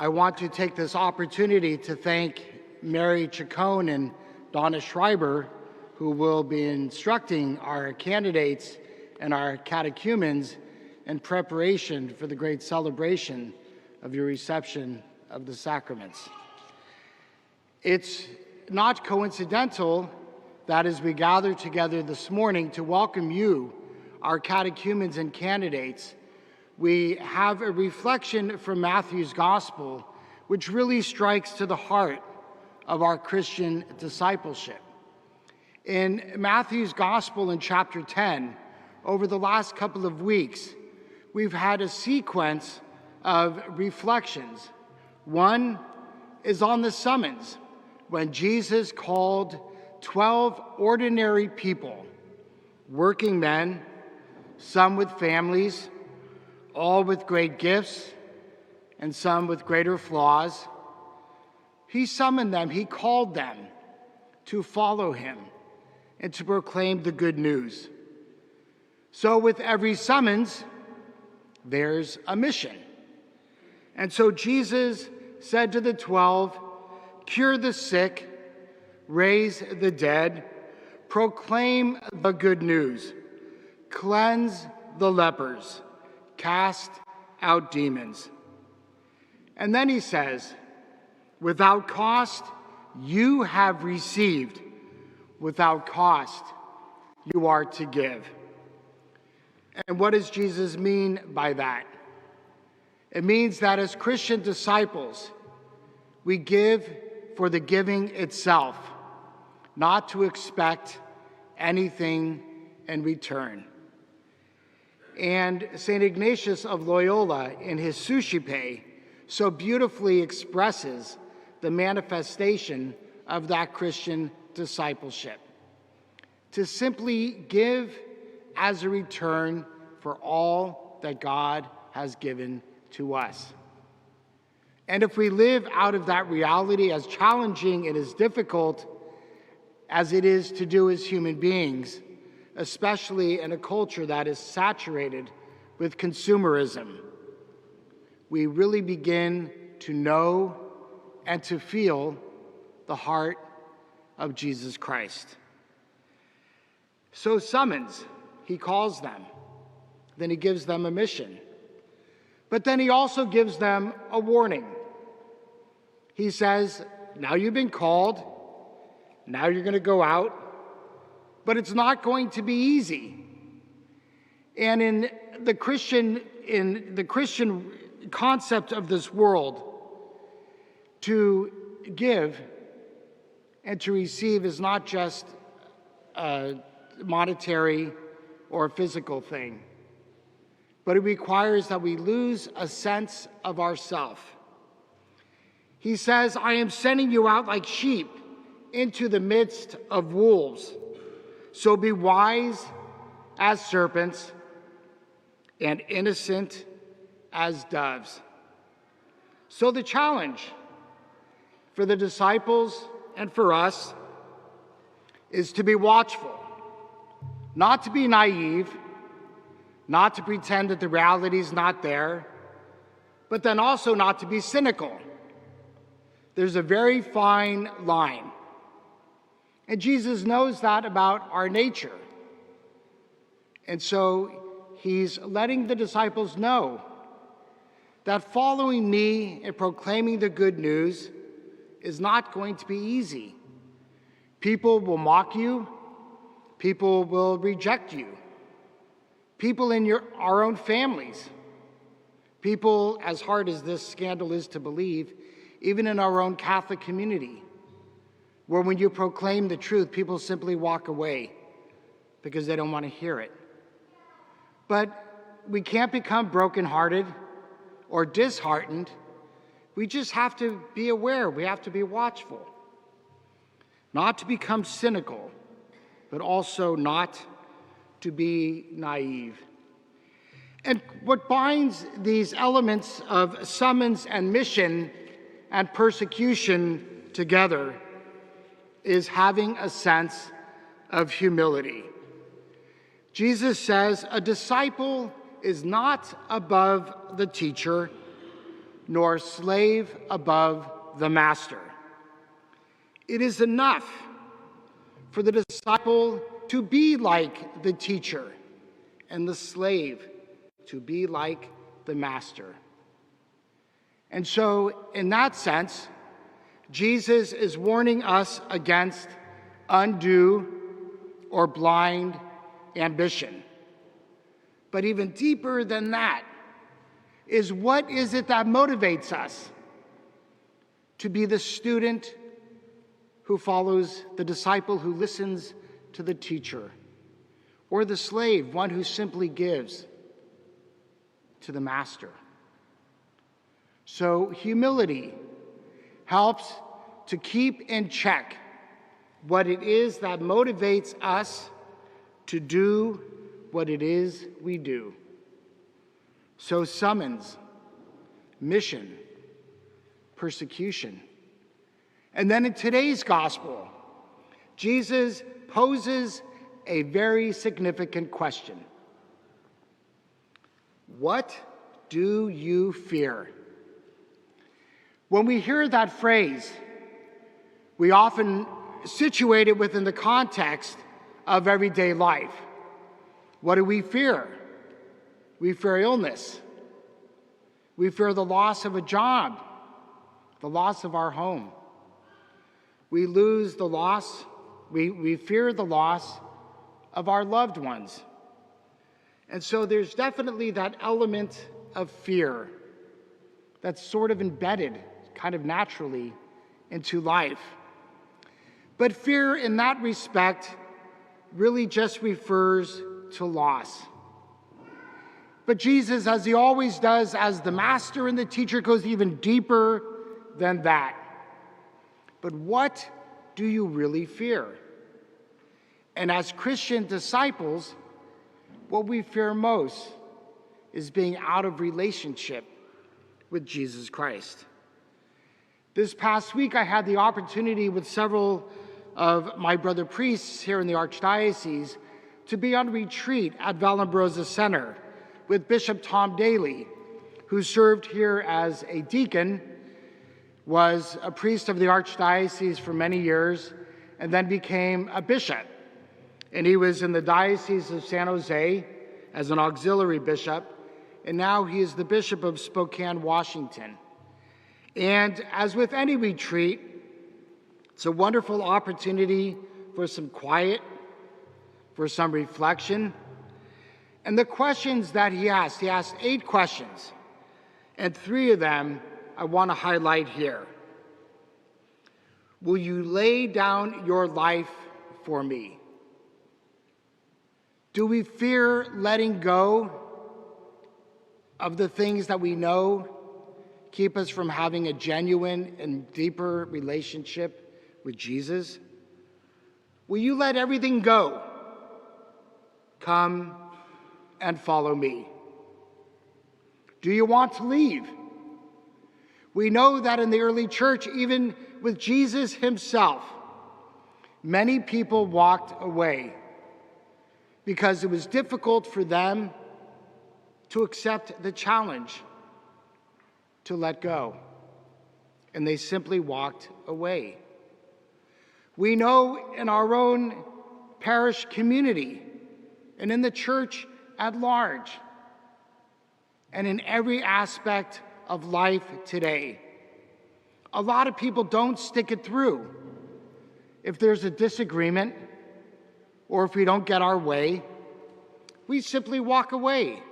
I want to take this opportunity to thank Mary Chacon and Donna Schreiber, who will be instructing our candidates and our catechumens in preparation for the great celebration of your reception of the sacraments. It's not coincidental that as we gather together this morning to welcome you, our catechumens and candidates, we have a reflection from Matthew's gospel, which really strikes to the heart of our Christian discipleship. In Matthew's gospel in chapter 10, over the last couple of weeks, we've had a sequence of reflections. One is on the summons, when Jesus called 12 ordinary people, working men, some with families, all with great gifts, and some with greater flaws. He summoned them, he called them to follow him and to proclaim the good news. So with every summons, there's a mission. And so Jesus said to the 12, cure the sick, raise the dead, proclaim the good news, cleanse the lepers, cast out demons. And then he says, without cost, you have received. Without cost, you are to give. And what does Jesus mean by that? It means that as Christian disciples, we give for the giving itself, not to expect anything in return. And St. Ignatius of Loyola, in his Suscipe, so beautifully expresses the manifestation of that Christian discipleship. To simply give as a return for all that God has given to us. And if we live out of that reality, as challenging and as difficult as it is to do as human beings, especially in a culture that is saturated with consumerism, we really begin to know and to feel the heart of Jesus Christ. So summons, he calls them, then he gives them a mission. But then he also gives them a warning. He says, now you've been called, now you're going to go out, but it's not going to be easy. And in the Christian concept of this world, to give and to receive is not just a monetary or a physical thing, but it requires that we lose a sense of ourself. He says, I am sending you out like sheep into the midst of wolves. So be wise as serpents and innocent as doves. So the challenge for the disciples and for us is to be watchful, not to be naive, not to pretend that the reality is not there, but then also not to be cynical. There's a very fine line. And Jesus knows that about our nature. And so he's letting the disciples know that following me and proclaiming the good news is not going to be easy. People will mock you. People will reject you. People in our own families. People, as hard as this scandal is to believe, even in our own Catholic community, where when you proclaim the truth, people simply walk away because they don't want to hear it. But we can't become brokenhearted or disheartened. We just have to be aware. We have to be watchful. Not to become cynical, but also not to be naive. And what binds these elements of summons and mission and persecution together is having a sense of humility. Jesus says, a disciple is not above the teacher, nor slave above the master. It is enough for the disciple to be like the teacher and the slave to be like the master. And so, in that sense, Jesus is warning us against undue or blind ambition. But even deeper than that is, what is it that motivates us to be the student who follows, the disciple who listens to the teacher, or the slave, one who simply gives to the master? So humility helps to keep in check what it is that motivates us to do what it is we do. So summons, mission, persecution. And then in today's gospel, Jesus poses a very significant question. What do you fear? When we hear that phrase, we often situate it within the context of everyday life. What do we fear? We fear illness. We fear the loss of a job, the loss of our home. We fear the loss of our loved ones. And so there's definitely that element of fear that's sort of embedded kind of naturally into life. But fear in that respect really just refers to loss. But Jesus, as he always does, as the master and the teacher, goes even deeper than that. But what do you really fear? And as Christian disciples, what we fear most is being out of relationship with Jesus Christ. This past week, I had the opportunity with several of my brother priests here in the Archdiocese to be on retreat at Vallombrosa Center with Bishop Tom Daly, who served here as a deacon, was a priest of the Archdiocese for many years, and then became a bishop. And he was in the Diocese of San Jose as an auxiliary bishop, and now he is the Bishop of Spokane, Washington. And as with any retreat, it's a wonderful opportunity for some quiet, for some reflection. And the questions that he asked 8 questions, and 3 of them I want to highlight here. Will you lay down your life for me? Do we fear letting go of the things that we know keep us from having a genuine and deeper relationship with Jesus? Will you let everything go? Come and follow me. Do you want to leave? We know that in the early church, even with Jesus himself, many people walked away because it was difficult for them to accept the challenge to let go, and they simply walked away. We know in our own parish community and in the church at large, and in every aspect of life today, a lot of people don't stick it through. If there's a disagreement, or if we don't get our way, we simply walk away.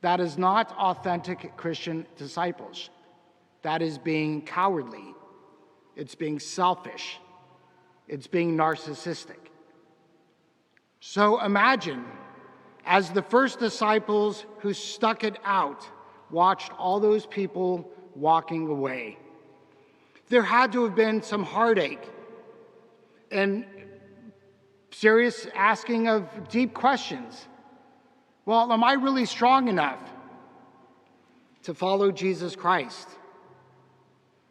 That is not authentic Christian discipleship. That is being cowardly. It's being selfish. It's being narcissistic. So imagine, as the first disciples who stuck it out watched all those people walking away, there had to have been some heartache and serious asking of deep questions. Well, am I really strong enough to follow Jesus Christ?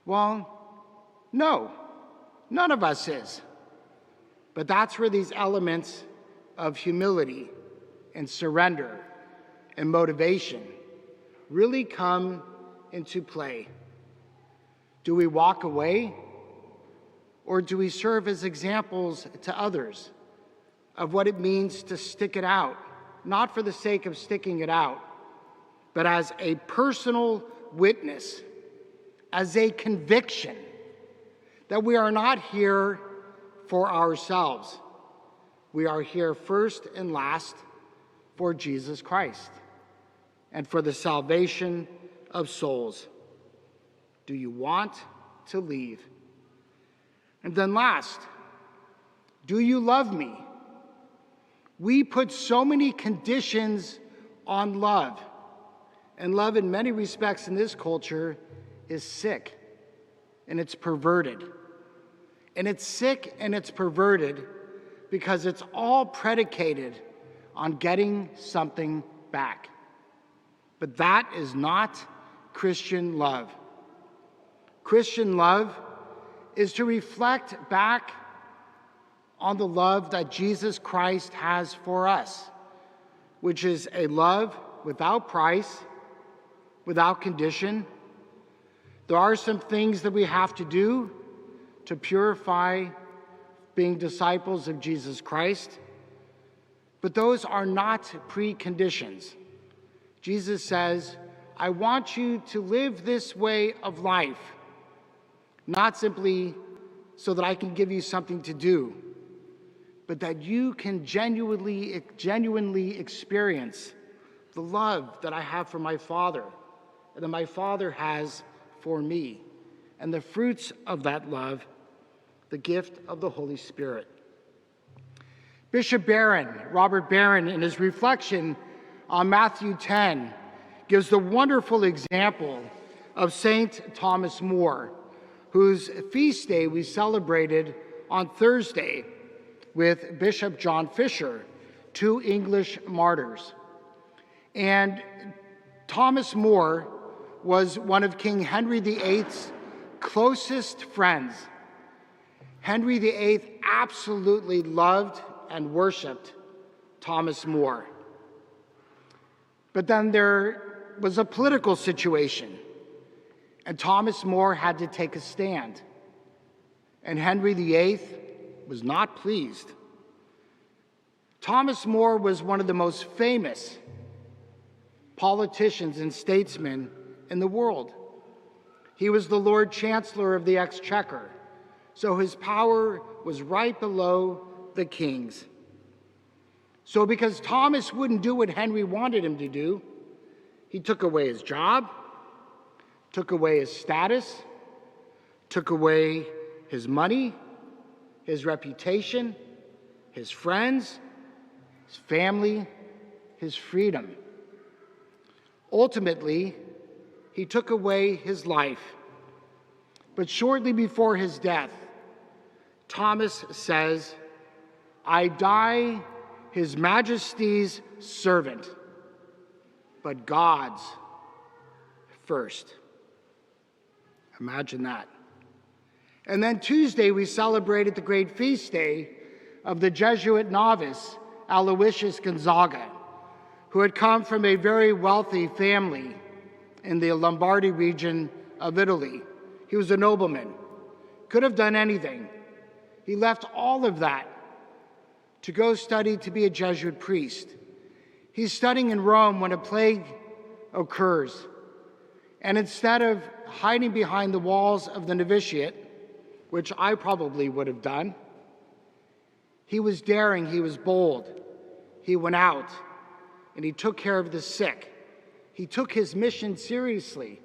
Well, no, none of us is. But that's where these elements of humility and surrender and motivation really come into play? Do we walk away, or do we serve as examples to others of what it means to stick it out, not for the sake of sticking it out, but as a personal witness, as a conviction that we are not here for ourselves. We are here first and last for Jesus Christ and for the salvation of souls. Do you want to leave? And then last, do you love me? We put so many conditions on love, and love in many respects in this culture is sick and it's perverted. And it's sick and it's perverted because it's all predicated on getting something back. But that is not Christian love. Christian love is to reflect back on the love that Jesus Christ has for us, which is a love without price, without condition. There are some things that we have to do to purify being disciples of Jesus Christ, but those are not preconditions. Jesus says, I want you to live this way of life, not simply so that I can give you something to do, but that you can genuinely experience the love that I have for my Father, and that my Father has for me, and the fruits of that love, the gift of the Holy Spirit. Bishop Robert Barron, in his reflection on Matthew 10, gives the wonderful example of Saint Thomas More, whose feast day we celebrated on Thursday with Bishop John Fisher, 2 English martyrs. And Thomas More was one of King Henry VIII's closest friends. Henry VIII absolutely loved and worshiped Thomas More. But then there was a political situation, and Thomas More had to take a stand. And Henry VIII was not pleased. Thomas More was one of the most famous politicians and statesmen in the world. He was the Lord Chancellor of the Exchequer, so his power was right below the king's. So because Thomas wouldn't do what Henry wanted him to do, he took away his job, took away his status, took away his money, his reputation, his friends, his family, his freedom. Ultimately, he took away his life. But shortly before his death, Thomas says, I die His Majesty's servant, but God's first. Imagine that. And then Tuesday, we celebrated the great feast day of the Jesuit novice, Aloysius Gonzaga, who had come from a very wealthy family in the Lombardy region of Italy. He was a nobleman, could have done anything. He left all of that to go study to be a Jesuit priest. He's studying in Rome when a plague occurs. And instead of hiding behind the walls of the novitiate, which I probably would have done, he was daring, he was bold. He went out and he took care of the sick. He took his mission seriously.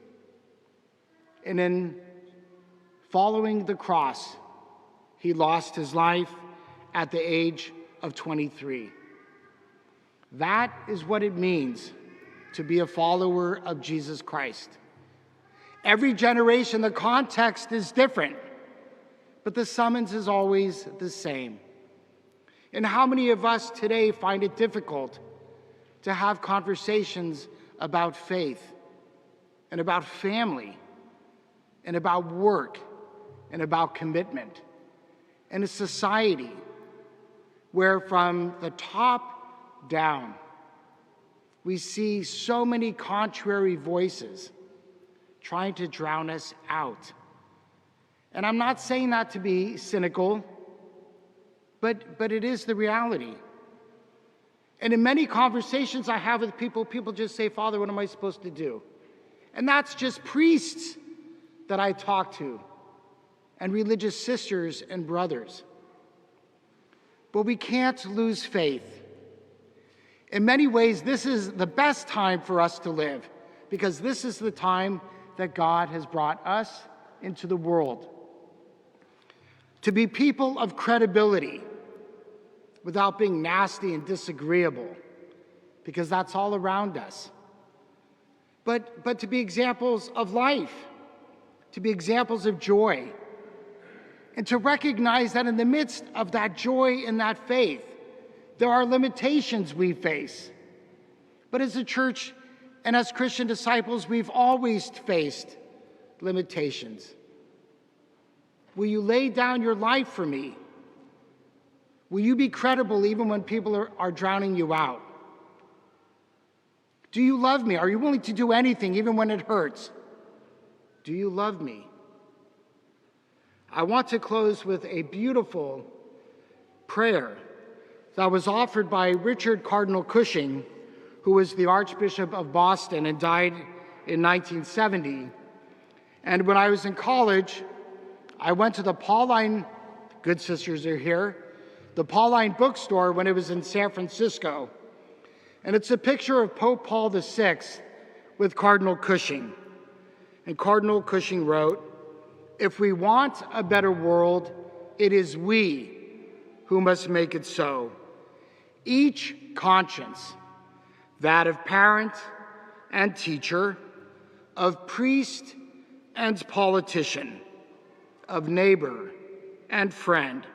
And in following the cross, he lost his life at the age of 23. That is what it means to be a follower of Jesus Christ. Every generation, the context is different, but the summons is always the same. And how many of us today find it difficult to have conversations about faith and about family and about work and about commitment in a society where from the top down, we see so many contrary voices trying to drown us out. And I'm not saying that to be cynical, but it is the reality. And in many conversations I have with people, people just say, Father, what am I supposed to do? And that's just priests that I talk to, and religious sisters and brothers. But we can't lose faith. In many ways, this is the best time for us to live, because this is the time that God has brought us into the world. To be people of credibility without being nasty and disagreeable, because that's all around us. But to be examples of life, to be examples of joy, and to recognize that in the midst of that joy and that faith, there are limitations we face. But as a church and as Christian disciples, we've always faced limitations. Will you lay down your life for me? Will you be credible even when people are drowning you out? Do you love me? Are you willing to do anything even when it hurts? Do you love me? I want to close with a beautiful prayer that was offered by Richard Cardinal Cushing, who was the Archbishop of Boston and died in 1970. And when I was in college, I went to the Pauline, good sisters are here, the Pauline bookstore when it was in San Francisco. And it's a picture of Pope Paul VI with Cardinal Cushing. And Cardinal Cushing wrote, "If we want a better world, it is we who must make it so. Each conscience, that of parent and teacher, of priest and politician, of neighbor and friend,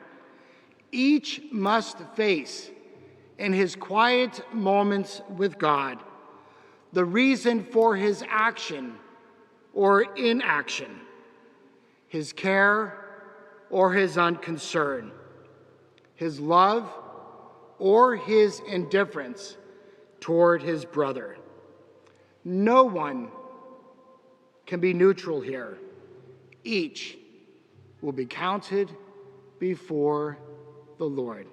each must face, in his quiet moments with God, the reason for his action or inaction, his care or his unconcern, his love or his indifference toward his brother. No one can be neutral here. Each will be counted before the Lord."